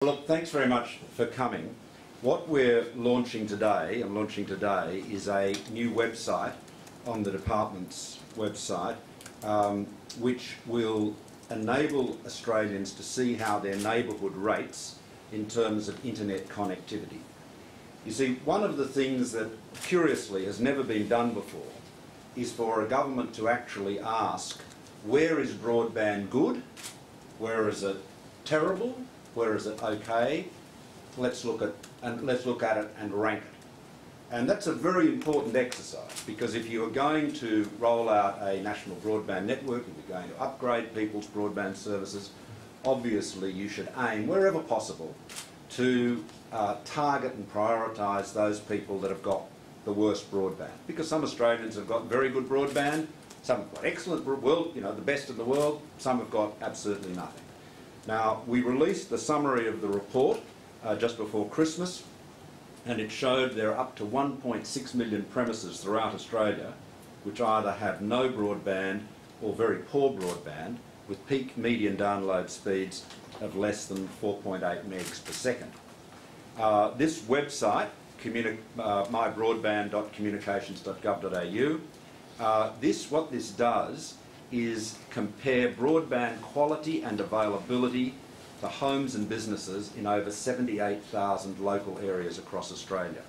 Look, thanks very much for coming. What we're launching today, is a new website on the department's website, which will enable Australians to see how their neighbourhood rates in terms of internet connectivity. You see, one of the things that, curiously, has never been done before is for a government to actually ask, where is broadband good? Where is it terrible? Where is it okay? Let's look at it and rank it. And that's a very important exercise, because if you are going to roll out a national broadband network, if you're going to upgrade people's broadband services, obviously you should aim, wherever possible, to target and prioritise those people that have got the worst broadband. Because some Australians have got very good broadband, some have got excellent, the best in the world, some have got absolutely nothing. Now, we released the summary of the report just before Christmas, and it showed there are up to 1.6 million premises throughout Australia which either have no broadband or very poor broadband, with peak median download speeds of less than 4.8 megs per second. This website, mybroadband.communications.gov.au, what this does is compare broadband quality and availability for homes and businesses in over 78,000 local areas across Australia.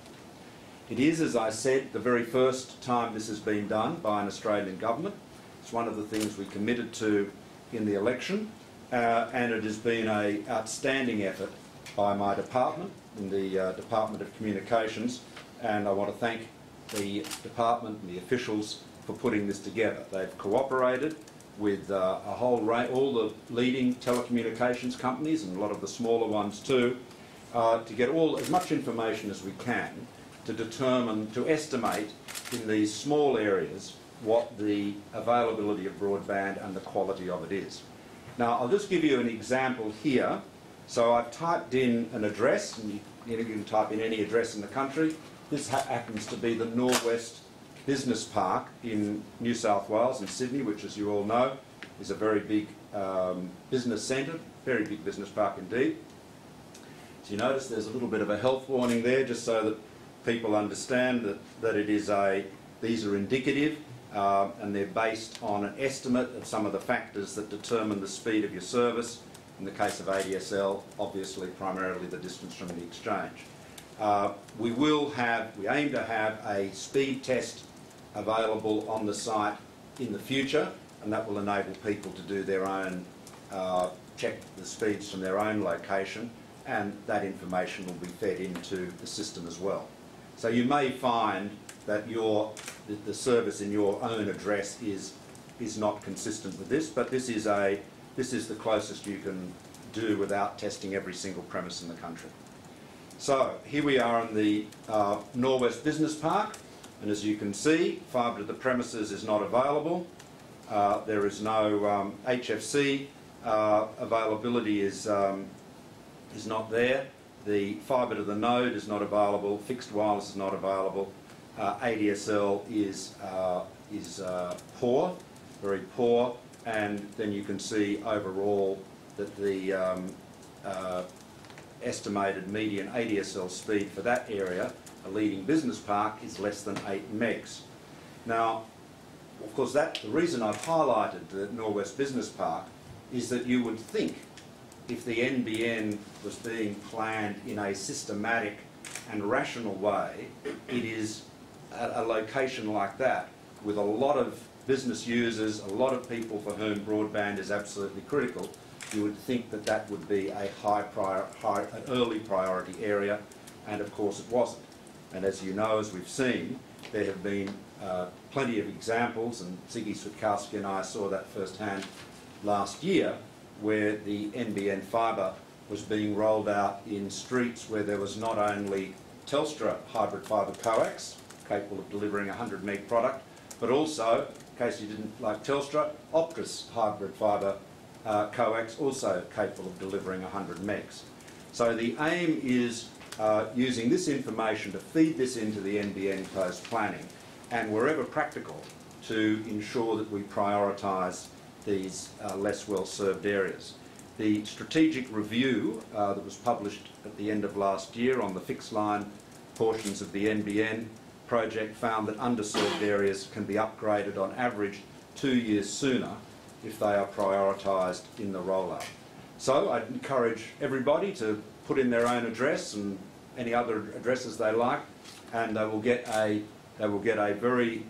It is, as I said, the very first time this has been done by an Australian government. It's one of the things we committed to in the election, and it has been an outstanding effort by my department, in the Department of Communications, and I want to thank the department and the officials for putting this together. They've cooperated with all the leading telecommunications companies and a lot of the smaller ones too, to get as much information as we can to estimate in these small areas what the availability of broadband and the quality of it is. Now, I'll just give you an example here. So I've typed in an address, and you can type in any address in the country. This happens to be the Norwest Business Park in New South Wales and Sydney, which, as you all know, is a very big business centre, very big business park indeed. So you notice there's a little bit of a health warning there, just so that people understand that these are indicative and they're based on an estimate of some of the factors that determine the speed of your service. In the case of ADSL, obviously primarily the distance from the exchange. We aim to have a speed test available on the site in the future, and that will enable people to do their own, check the speeds from their own location, and that information will be fed into the system as well. So you may find that the service in your own address is not consistent with this, but this is the closest you can do without testing every single premise in the country. So here we are in the Norwest Business Park, and as you can see, fibre to the premises is not available. There is no HFC availability is not there. The fibre to the node is not available. Fixed wireless is not available. ADSL is poor, very poor, and then you can see overall that the estimated median ADSL speed for that area, a leading business park, is less than 8 megs. Now, of course, the reason I've highlighted the Norwest Business Park is that you would think, if the NBN was being planned in a systematic and rational way, it is a location like that, with a lot of business users, a lot of people for whom broadband is absolutely critical, you would think that that would be an early priority area, and of course it wasn't. And as you know, as we've seen, there have been plenty of examples, and Ziggy Switkowski and I saw that firsthand last year, where the NBN fibre was being rolled out in streets where there was not only Telstra hybrid fibre coax, capable of delivering a 100 meg product, but also, in case you didn't like Telstra, Optus hybrid fibre coax, also capable of delivering 100 megs. So the aim is using this information to feed this into the NBN Co's planning, and wherever practical, to ensure that we prioritise these less well-served areas. The strategic review that was published at the end of last year on the fixed line portions of the NBN project found that underserved areas can be upgraded on average 2 years sooner if they are prioritised in the rollout. So I'd encourage everybody to put in their own address and any other addresses they like, and they will get a very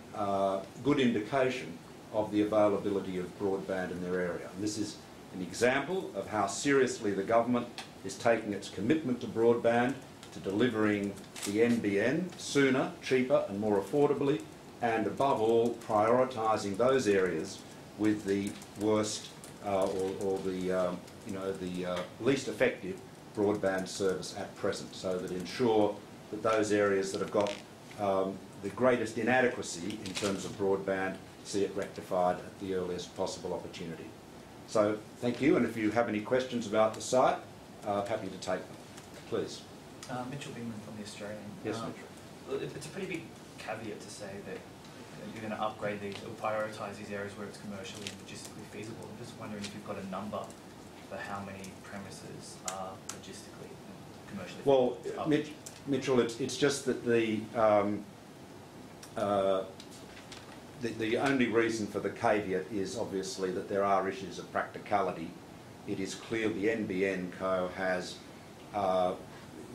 good indication of the availability of broadband in their area. And this is an example of how seriously the government is taking its commitment to broadband, to delivering the NBN sooner, cheaper and more affordably, and above all prioritising those areas with the worst or the least effective broadband service at present, so that ensure that those areas that have got the greatest inadequacy in terms of broadband see it rectified at the earliest possible opportunity. So thank you, and if you have any questions about the site, happy to take them. Please. Mitchell Bingman from The Australian. Yes, Mitchell. It's a pretty big caveat to say that you're going to upgrade these or prioritise these areas where it's commercially and logistically feasible. I'm just wondering if you've got a number for how many premises are logistically and commercially feasible. Well, Mitchell, it's just that the only reason for the caveat is obviously that there are issues of practicality. It is clear the NBN Co has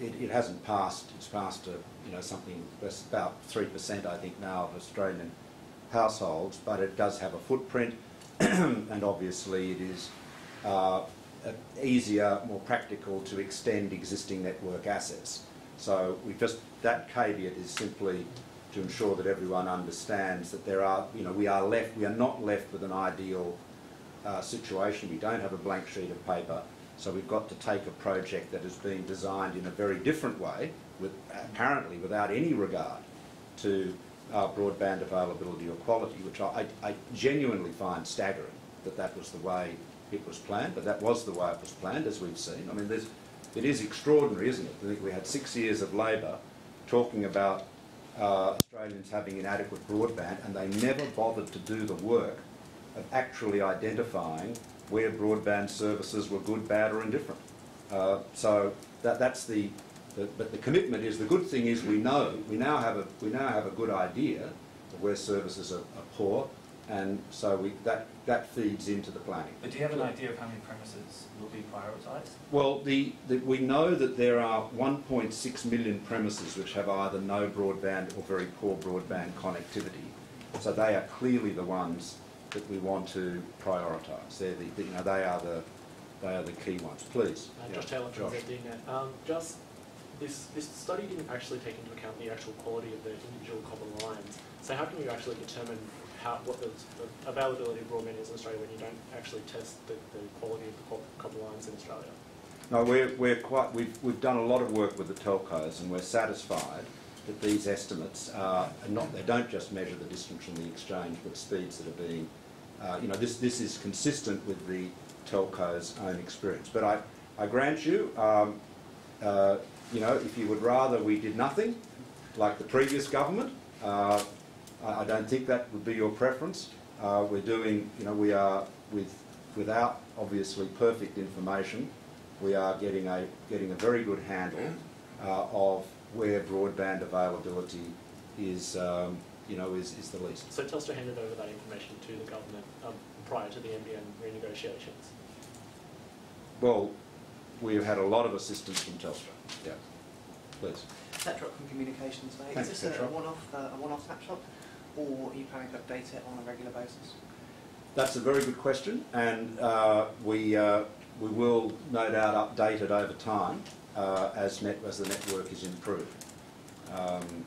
it hasn't passed. It's passed to something that's about 3% I think now of Australian households, but it does have a footprint, and obviously it is easier, more practical to extend existing network assets. So that caveat is simply to ensure that everyone understands that there are, we are not left with an ideal situation. We don't have a blank sheet of paper, so we've got to take a project that has been designed in a very different way, apparently without any regard to broadband availability or quality, which I genuinely find staggering that was the way it was planned, but that was the way it was planned, as we've seen. I mean, it is extraordinary, isn't it? I think we had 6 years of Labor talking about Australians having inadequate broadband, and they never bothered to do the work of actually identifying where broadband services were good, bad or indifferent. So that's the commitment is, the good thing is we now have a good idea of where services are poor, and so that feeds into the planning. But do you have an idea of how many premises will be prioritised? Well, we know that there are 1.6 million premises which have either no broadband or very poor broadband connectivity. So they are clearly the ones that we want to prioritise. They are the key ones. Please. Josh Taylor from ZDNet. Just this study didn't actually take into account the actual quality of the individual copper lines. So how can you actually determine what the availability of broadband is in Australia when you don't actually test the quality of the copper lines in Australia? No, we've done a lot of work with the telcos, and we're satisfied that these estimates they don't just measure the distance from the exchange, but speeds that are being, this is consistent with the telco's own experience. But I grant you, if you would rather we did nothing, like the previous government, I don't think that would be your preference. We're doing, we are without obviously perfect information, we are getting a very good handle of where broadband availability is, is the least. So Telstra handed over that information to the government prior to the NBN renegotiations? Well, we've had a lot of assistance from Telstra. Yeah, please. Snapshot from Communications, mate. Thanks, Is this a one-off snapshot, or are you planning to update it on a regular basis? That's a very good question, and we will no doubt update it over time as the network is improved.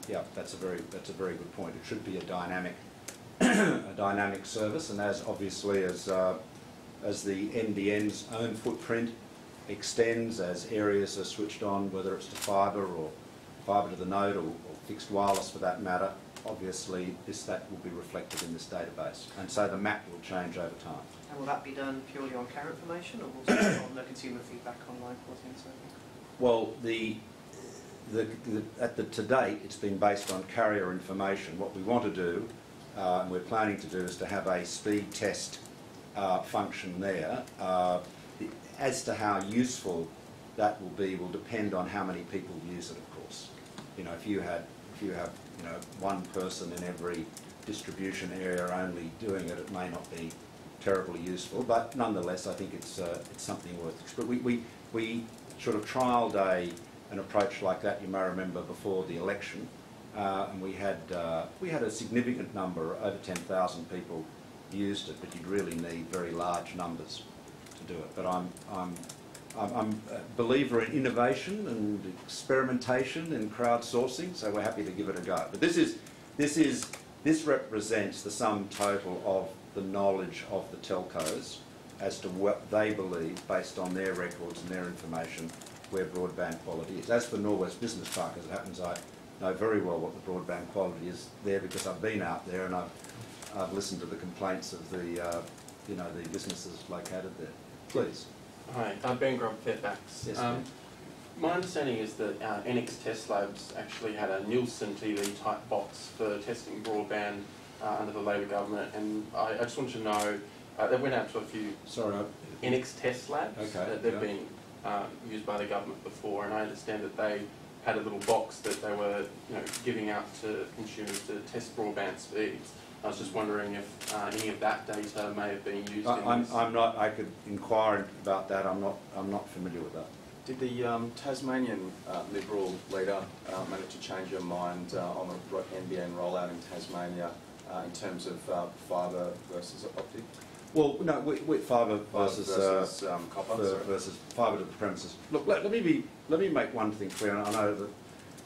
Yeah, that's a very good point. It should be a dynamic service, and as obviously as the NBN's own footprint extends, as areas are switched on, whether it's to fibre or fibre to the node or fixed wireless for that matter, obviously that will be reflected in this database, and so the map will change over time. And will that be done purely on carrier information, or will it be on the consumer feedback online quality and so on? Well, to date, it's been based on carrier information. What we want to do, and we're planning to do, is to have a speed test function there. as to how useful that will be will depend on how many people use it, of course. You know, if you have one person in every distribution area only doing it, it may not be terribly useful, but nonetheless I think it's something worth exploring. We sort of trialled an approach like that, you may remember, before the election, and we had a significant number, over 10,000 people used it, but you'd really need very large numbers to do it. But I'm a believer in innovation and experimentation and crowdsourcing, so we're happy to give it a go. But this represents the sum total of the knowledge of the telcos as to what they believe, based on their records and their information, where broadband quality is. As for Norwest Business Park, as it happens, I know very well what the broadband quality is there because I've been out there and I've listened to the complaints of the the businesses located there. Please. Hi, Ben Grubb, Fairfax. Yes, my understanding is that NX Test Labs actually had a Nielsen TV type box for testing broadband under the Labor government, and I just wanted to know, they went out to a few NX Test Labs that they've been used by the government before, and I understand that they had a little box that they were giving out to consumers to test broadband speeds. I was just wondering if any of that data may have been used in this. I'm not. I could inquire about that. I'm not familiar with that. Did the Tasmanian Liberal leader manage to change your mind on the NBN rollout in Tasmania in terms of fibre versus optic? Well, no, we fibre versus copper versus fibre to the premises. Look, let me make one thing clear. And I know that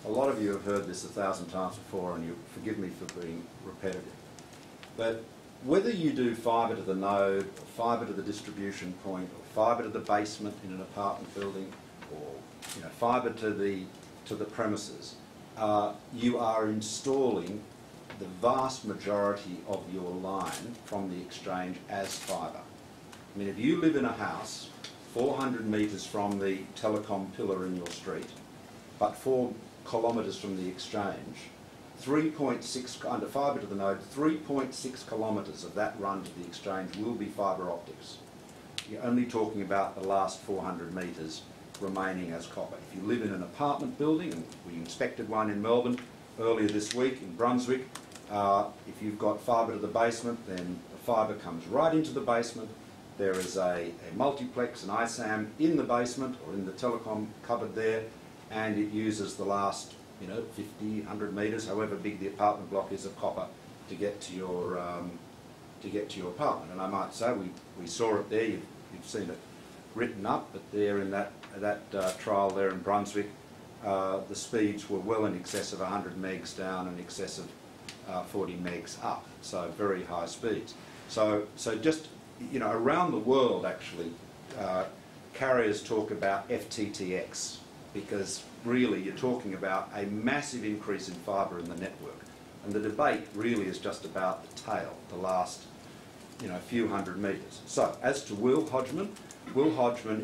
a lot of you have heard this 1,000 times before, and you forgive me for being repetitive. But whether you do fibre to the node, or fibre to the distribution point, or fibre to the basement in an apartment building, or fibre to the premises, you are installing the vast majority of your line from the exchange as fibre. I mean, if you live in a house 400 metres from the telecom pillar in your street, but 4 kilometres from the exchange, 3.6, under fibre to the node, 3.6 kilometres of that run to the exchange will be fibre optics. You're only talking about the last 400 metres remaining as copper. If you live in an apartment building, and we inspected one in Melbourne earlier this week in Brunswick, if you've got fibre to the basement, then the fibre comes right into the basement. There is a multiplex, an ISAM in the basement or in the telecom cupboard there, and it uses the last 50, 100 metres, however big the apartment block is, of copper to get to your apartment. And I might say we saw it there. You've seen it written up, but there in that trial there in Brunswick, the speeds were well in excess of 100 megs down and in excess of 40 megs up. So very high speeds. So just around the world actually, carriers talk about FTTX, because really you're talking about a massive increase in fibre in the network. And the debate really is just about the tail, the last few hundred metres. So as to Will Hodgman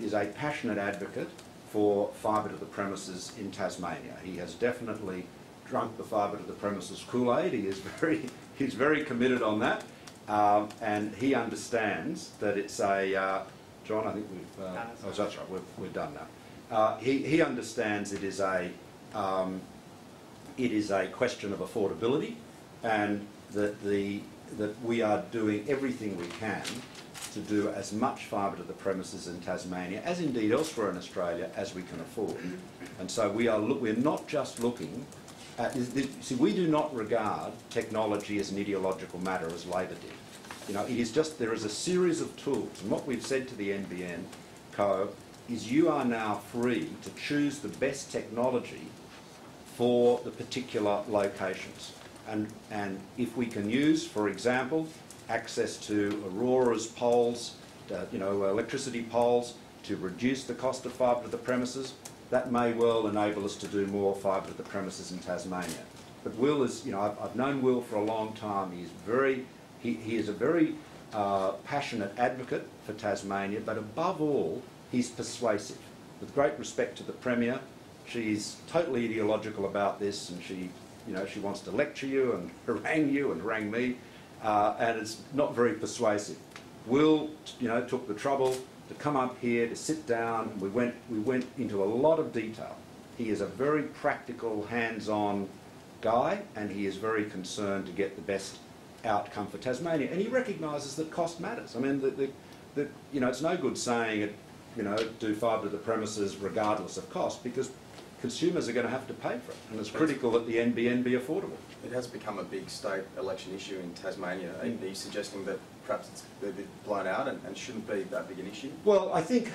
is a passionate advocate for fibre to the premises in Tasmania. He has definitely drunk the fibre to the premises Kool-Aid. He's very committed on that, and he understands that it's a John, I think we've oh, that's right, we're done now. He understands it is a question of affordability, and that we are doing everything we can to do as much fibre to the premises in Tasmania, as indeed elsewhere in Australia, as we can afford. And so we're not just looking at, we do not regard technology as an ideological matter as Labor did. It is just, there is a series of tools, and what we've said to the NBN Co is you are now free to choose the best technology for the particular locations. And if we can use, for example, access to Aurora's poles, electricity poles, to reduce the cost of fibre to the premises, that may well enable us to do more fibre to the premises in Tasmania. But Will is, I've known Will for a long time. He is a very passionate advocate for Tasmania, but above all, he's persuasive. With great respect to the Premier, she's totally ideological about this, and she wants to lecture you and harangue me, and it's not very persuasive. Will, took the trouble to come up here, to sit down. We went into a lot of detail. He is a very practical, hands-on guy, and he is very concerned to get the best outcome for Tasmania. And he recognises that cost matters. I mean, you know, it's no good saying it, you know, do fibre to the premises regardless of cost, because consumers are going to have to pay for it, and it's critical that the NBN be affordable. It has become a big state election issue in Tasmania. Are you suggesting that perhaps it's a bit blown out and shouldn't be that big an issue? Well, I think,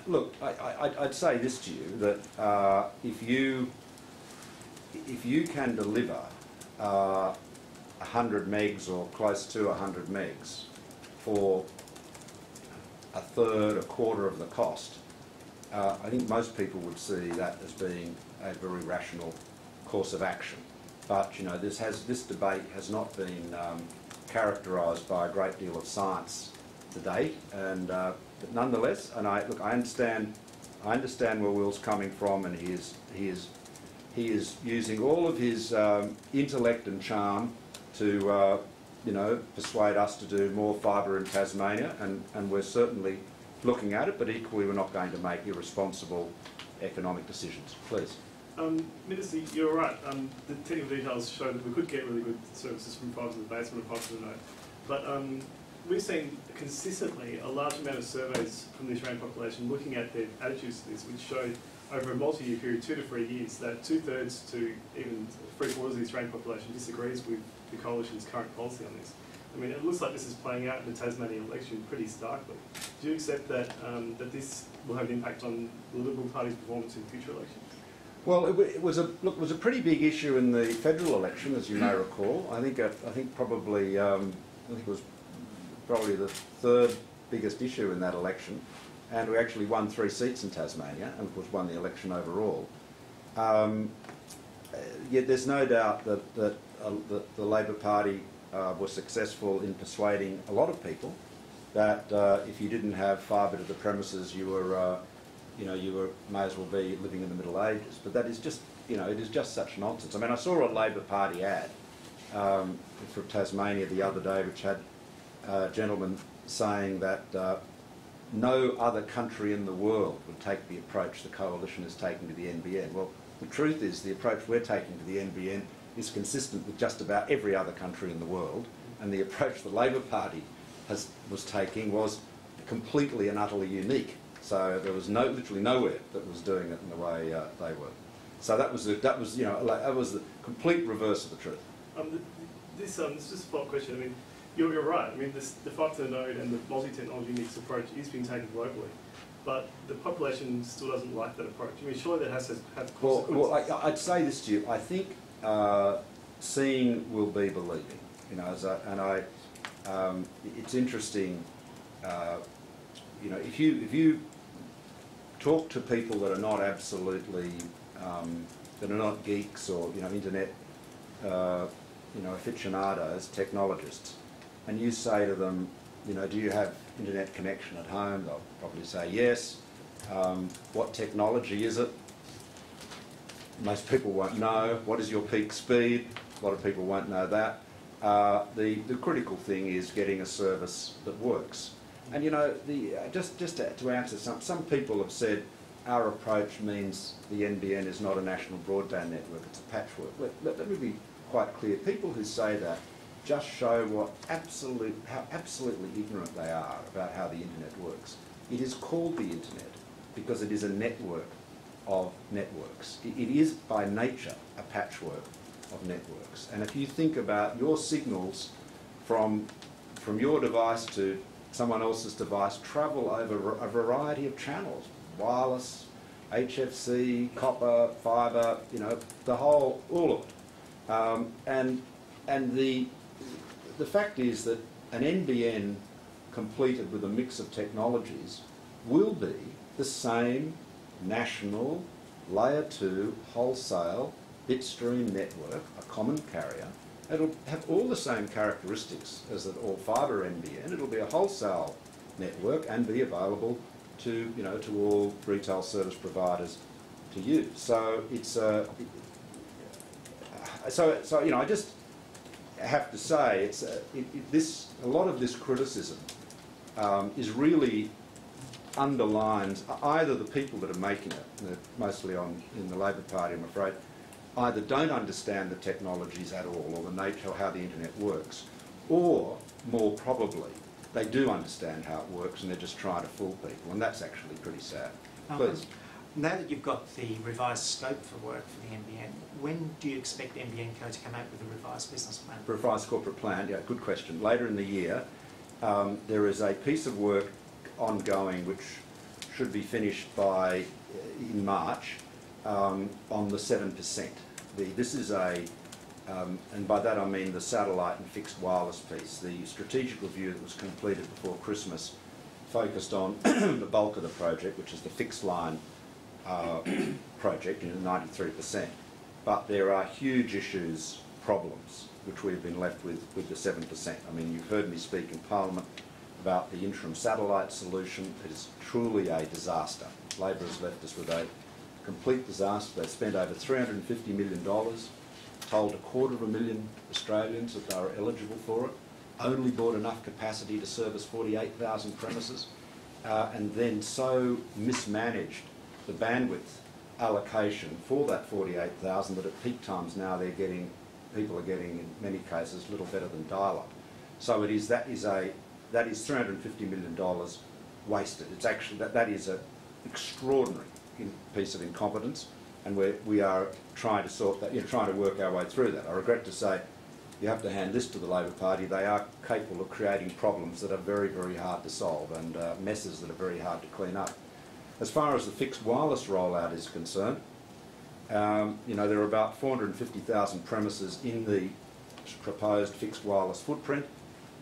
look, I'd say this to you, that if you can deliver 100 megs or close to 100 megs for a third, a quarter of the cost, I think most people would see that as being a very rational course of action. But you know, this debate has not been characterised by a great deal of science to date, and but nonetheless, and I understand where Will's coming from, and he is using all of his intellect and charm to you know, persuade us to do more fibre in Tasmania, and we're certainly looking at it, but equally we're not going to make irresponsible economic decisions. Please. Minister, you're right. The technical details show that we could get really good services from fibre to the basement and fibre to the node. But we've seen consistently a large amount of surveys from the Australian population looking at their attitudes to this, which showed over a multi-year period, 2 to 3 years, that 2/3 to even 3/4 of the Australian population disagrees with the Coalition's current policy on this. I mean, it looks like this is playing out in the Tasmanian election pretty starkly. Do you accept that that this will have an impact on the Liberal Party's performance in future elections? Well, it was a pretty big issue in the federal election, as you may recall. I think probably it was probably the third biggest issue in that election, and we actually won 3 seats in Tasmania, and of course won the election overall. Yet there's no doubt that the Labor Party was successful in persuading a lot of people that if you didn't have fibre to the premises, you were may as well be living in the Middle Ages. But that is just, you know, it is just such nonsense. I mean, I saw a Labor Party ad from Tasmania the other day, which had a gentleman saying that no other country in the world would take the approach the Coalition is taking to the NBN. Well, the truth is the approach we're taking to the NBN is consistent with just about every other country in the world, and the approach the Labor Party was taking was completely and utterly unique. So there was literally nowhere that was doing it in the way they were. So that was the complete reverse of the truth. This is just a follow-up question. I mean, you're right. I mean, the fibre to the node and the multi-technology mix approach is being taken globally, but the population still doesn't like that approach. I mean, surely that has to have consequences. Well, I'd say this to you. I think seeing will be believing. You know, it's interesting. You know, if you talk to people that are not absolutely that are not geeks or, you know, internet aficionados, technologists, and you say to them, you know, do you have internet connection at home? They'll probably say yes. What technology is it? Most people won't know. What is your peak speed? A lot of people won't know that. The critical thing is getting a service that works. And you know, just to answer, some people have said our approach means the NBN is not a national broadband network, it's a patchwork. Let me be quite clear. People who say that just show how absolutely ignorant they are about how the internet works. It is called the internet because it is a network of networks. It is by nature a patchwork of networks. And if you think about your signals from your device to someone else's device travel over a variety of channels, wireless, HFC, copper, fibre, you know, all of it. And the fact is that an NBN completed with a mix of technologies will be the same national layer 2 wholesale bitstream network, a common carrier. It'll have all the same characteristics as an all-fibre NBN. It'll be a wholesale network and be available to, you know, to all retail service providers to use. So it's so you know, I just have to say a lot of this criticism is really underlines either the people that are making it, mostly in the Labor Party, I'm afraid, either don't understand the technologies at all or the nature of how the internet works, or more probably they do understand how it works and they're just trying to fool people, and that's actually pretty sad. Please. Now that you've got the revised scope for work for the NBN, when do you expect NBN Co to come out with a revised business plan? Revised corporate plan, yeah, good question. Later in the year, there is a piece of work ongoing which should be finished by in March on the 7%. This is a, and by that I mean the satellite and fixed wireless piece. The strategic review that was completed before Christmas focused on the bulk of the project, which is the fixed line project, 93%. But there are huge issues, problems, which we've been left with the 7%. I mean, you've heard me speak in Parliament about the interim satellite solution. It is truly a disaster. Labor has left us with a complete disaster. They spent over $350 million, told 250,000 Australians that they were eligible for it, only bought enough capacity to service 48,000 premises, and then so mismanaged the bandwidth allocation for that 48,000 that at peak times now people are getting in many cases little better than dial-up. So that is $350 million wasted. It's actually that is an extraordinary piece of incompetence, and we are trying to sort that, trying to work our way through that. I regret to say, you have to hand this to the Labor Party. They are capable of creating problems that are very, very hard to solve and messes that are very hard to clean up. As far as the fixed wireless rollout is concerned, there are about 450,000 premises in the proposed fixed wireless footprint.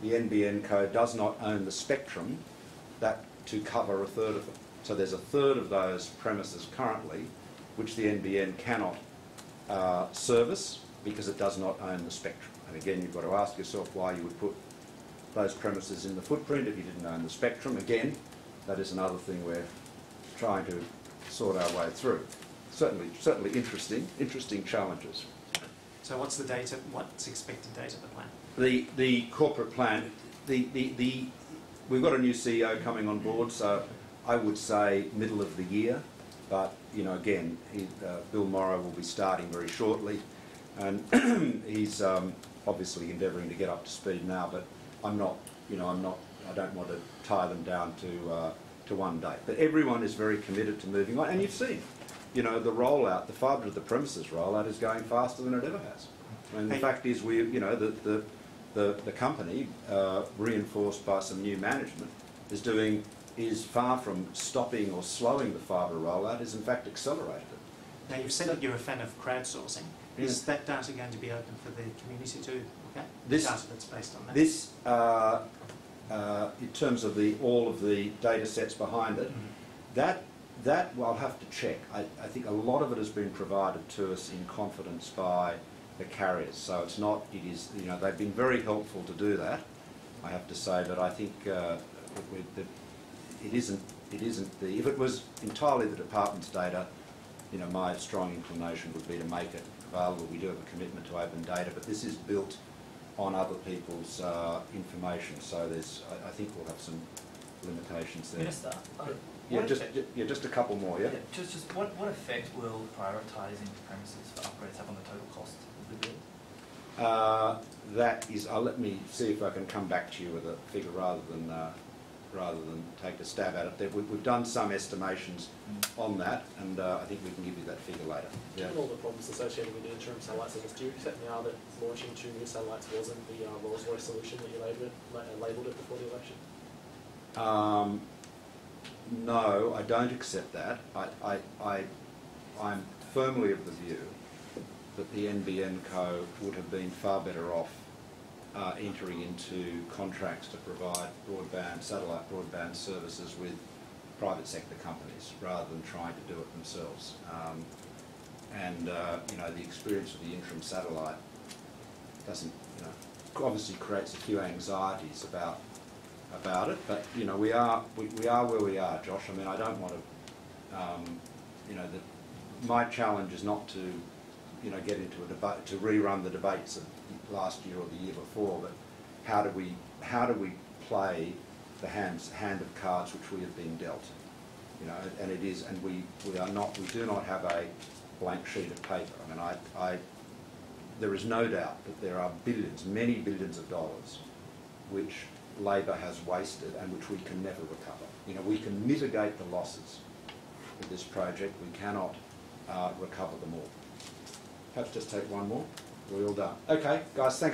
The NBN Co does not own the spectrum to cover a third of them. So there's a third of those premises currently which the NBN cannot service because it does not own the spectrum. And again, you've got to ask yourself why you would put those premises in the footprint if you didn't own the spectrum. Again, that is another thing we're trying to sort our way through. Certainly interesting challenges. So what's the date? What's expected date of the plan? The corporate plan. We've got a new CEO coming on board, so I would say middle of the year. But again, Bill Morrow will be starting very shortly, and he's obviously endeavouring to get up to speed now. But I don't want to tie them down to one date. But everyone is very committed to moving on, and you've seen, the rollout, the fibre to the premises rollout is going faster than it ever has. And the fact is, the company, reinforced by some new management, is far from stopping or slowing the fibre rollout, is in fact accelerated it. Now, you've said that you're a fan of crowdsourcing. Is that data going to be open for the community to look at? Data that's based on that? This, in terms of all of the data sets behind it, that I'll have to check. I think a lot of it has been provided to us in confidence by the carriers. So they've been very helpful to do that, I have to say, but I think it isn't if it was entirely the department's data, my strong inclination would be to make it available. We do have a commitment to open data, but this is built on other people's information, so I think we'll have some limitations there. Minister, just a couple more, yeah? Just what effect will prioritising premises for upgrades have on the total cost of the bill? That is, let me see if I can come back to you with a figure rather than take a stab at it. We've done some estimations on that, and I think we can give you that figure later. Yeah. Given all the problems associated with the interim satellite service, do you accept now that launching 2 new satellites wasn't the Rolls-Royce solution that you labelled it before the election? No, I don't accept that. I'm firmly of the view that the NBN Co would have been far better off entering into contracts to provide satellite broadband services with private sector companies rather than trying to do it themselves. The experience of the interim satellite doesn't, obviously creates a few anxieties about it, but we are where we are, Josh. I mean, I don't want to, my challenge is not to, get into a debate, to rerun the debates of last year or the year before, but how do we play the hand of cards which we have been dealt? You know, and it is, and we do not have a blank sheet of paper. I mean, there is no doubt that there are billions, many billions of dollars, which Labor has wasted and which we can never recover. You know, we can mitigate the losses of this project. We cannot recover them all. Perhaps just take one more. We're all done. Okay, guys, thank you.